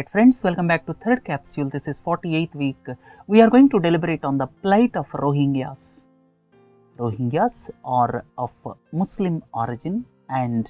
Alright friends, welcome back to third capsule. This is 48th week. We are going to deliberate on the plight of Rohingyas. Rohingyas are of Muslim origin and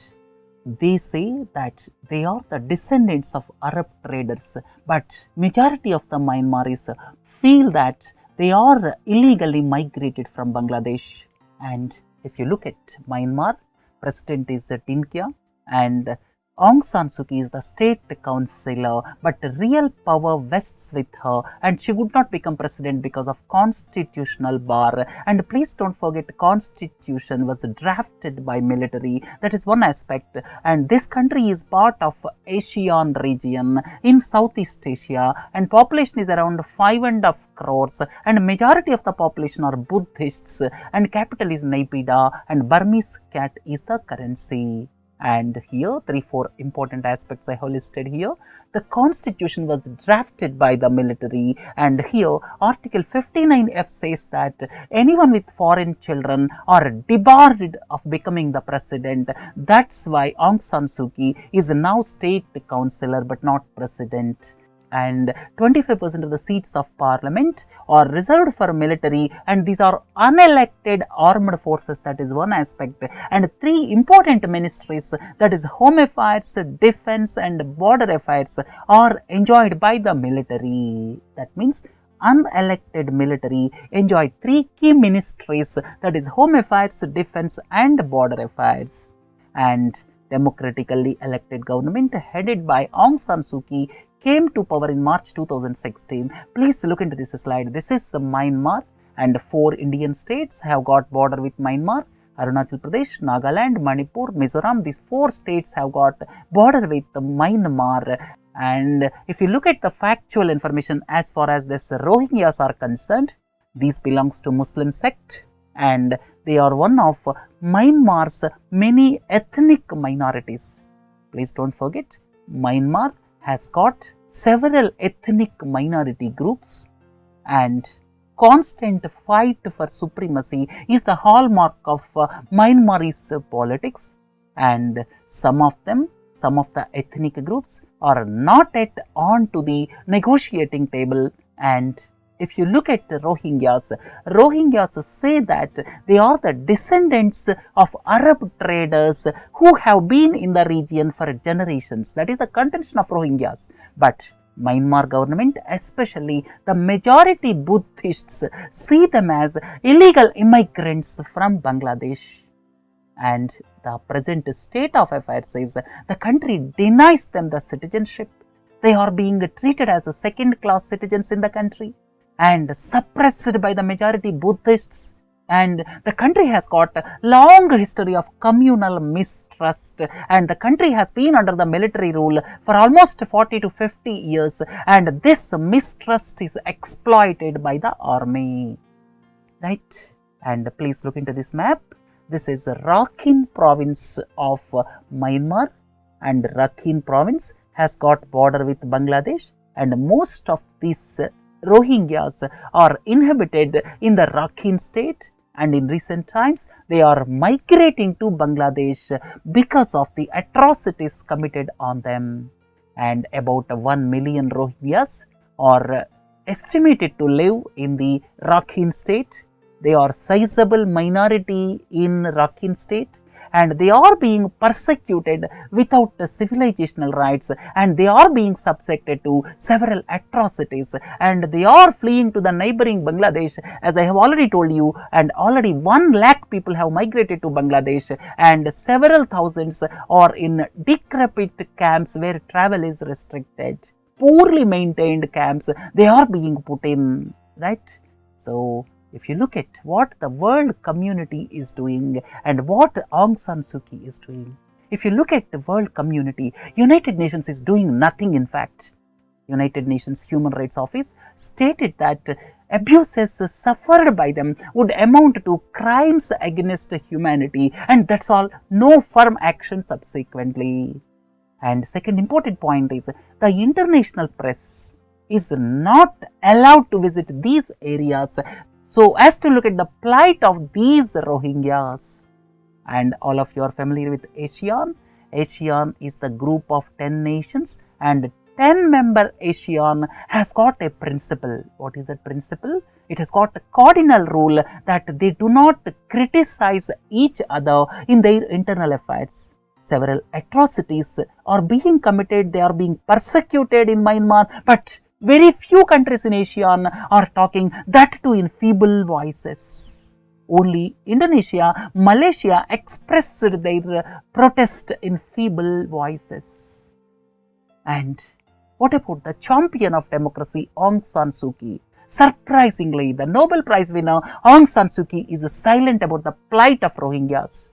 they say that they are the descendants of Arab traders, but majority of the Myanmaris feel that they are illegally migrated from Bangladesh. And if you look at Myanmar, president is Dinkia and Aung San Suu Kyi is the state councillor, but real power vests with her and she would not become president because of constitutional bar. And please don't forget, constitution was drafted by military. That is one aspect. And this country is part of ASEAN region in Southeast Asia and population is around 5.5 crores and majority of the population are Buddhists and capital is Naypyidaw and Burmese cat is the currency. And here 3-4 important aspects I have listed here. The constitution was drafted by the military and here article 59F says that anyone with foreign children are debarred of becoming the president. That's why Aung San Suu Kyi is now state councillor but not president. And 25% of the seats of parliament are reserved for military and these are unelected armed forces, that is one aspect. And 3 important ministries, that is home affairs, defense and border affairs, are enjoyed by the military. That means unelected military enjoy 3 key ministries, that is home affairs, defense and border affairs. And democratically elected government headed by Aung San Suu Kyi came to power in March 2016. Please look into this slide. This is Myanmar and 4 Indian states have got border with Myanmar. Arunachal Pradesh, Nagaland, Manipur, Mizoram, these 4 states have got border with Myanmar. And if you look at the factual information as far as this Rohingyas are concerned, these belongs to Muslim sect and they are one of Myanmar's many ethnic minorities. Please don't forget, Myanmar has got several ethnic minority groups and constant fight for supremacy is the hallmark of Myanmarese politics, and some of the ethnic groups are not yet on to the negotiating table. And if you look at the Rohingyas say that they are the descendants of Arab traders who have been in the region for generations. That is the contention of Rohingyas. But Myanmar government, especially the majority Buddhists, see them as illegal immigrants from Bangladesh. And the present state of affairs is the country denies them the citizenship. They are being treated as second-class citizens in the country and suppressed by the majority Buddhists, and the country has got a long history of communal mistrust and the country has been under the military rule for almost 40 to 50 years and this mistrust is exploited by the army, right? And please look into this map. This is Rakhine province of Myanmar and Rakhine province has got border with Bangladesh and most of these Rohingyas are inhabited in the Rakhine state and in recent times they are migrating to Bangladesh because of the atrocities committed on them. And about 1 million Rohingyas are estimated to live in the Rakhine state. They are sizable minority in Rakhine state and they are being persecuted without civilizational rights and they are being subjected to several atrocities and they are fleeing to the neighboring Bangladesh, as I have already told you, and already 1 lakh people have migrated to Bangladesh and several thousands are in decrepit camps where travel is restricted. Poorly maintained camps they are being put in, right? So if you look at what the world community is doing and what Aung San Suu Kyi is doing, if you look at the world community, United Nations is doing nothing. In fact, United Nations Human Rights Office stated that abuses suffered by them would amount to crimes against humanity and that's all, no firm action subsequently. And second important point is the international press is not allowed to visit these areas so as to look at the plight of these Rohingyas. And all of you are familiar with ASEAN. ASEAN is the group of 10 nations and 10-member ASEAN has got a principle. What is that principle? It has got a cardinal rule that they do not criticize each other in their internal affairs. Several atrocities are being committed, they are being persecuted in Myanmar, but very few countries in ASEAN are talking, that too in feeble voices. Only Indonesia, Malaysia expressed their protest in feeble voices. And what about the champion of democracy, Aung San Suu Kyi? Surprisingly, the Nobel Prize winner Aung San Suu Kyi is silent about the plight of Rohingyas.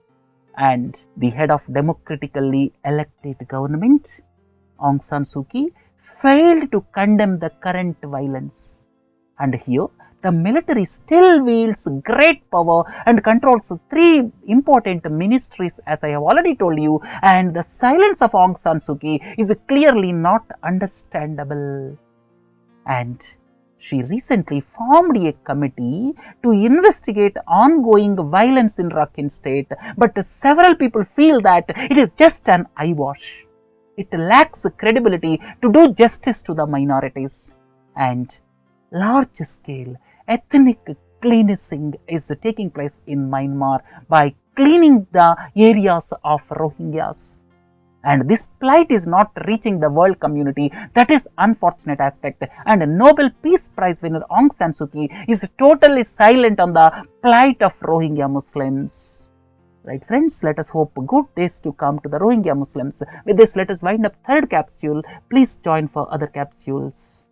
And the head of democratically elected government, Aung San Suu Kyi, failed to condemn the current violence. And here, the military still wields great power and controls 3 important ministries, as I have already told you, and the silence of Aung San Suu Kyi is clearly not understandable. And she recently formed a committee to investigate ongoing violence in Rakhine state, but several people feel that it is just an eyewash. It lacks credibility to do justice to the minorities. And large-scale ethnic cleansing is taking place in Myanmar by cleaning the areas of Rohingyas. And this plight is not reaching the world community. That is unfortunate aspect. And Nobel Peace Prize winner Aung San Suu Kyi is totally silent on the plight of Rohingya Muslims. Right friends, let us hope good days to come to the Rohingya Muslims. With this, let us wind up third capsule. Please join for other capsules.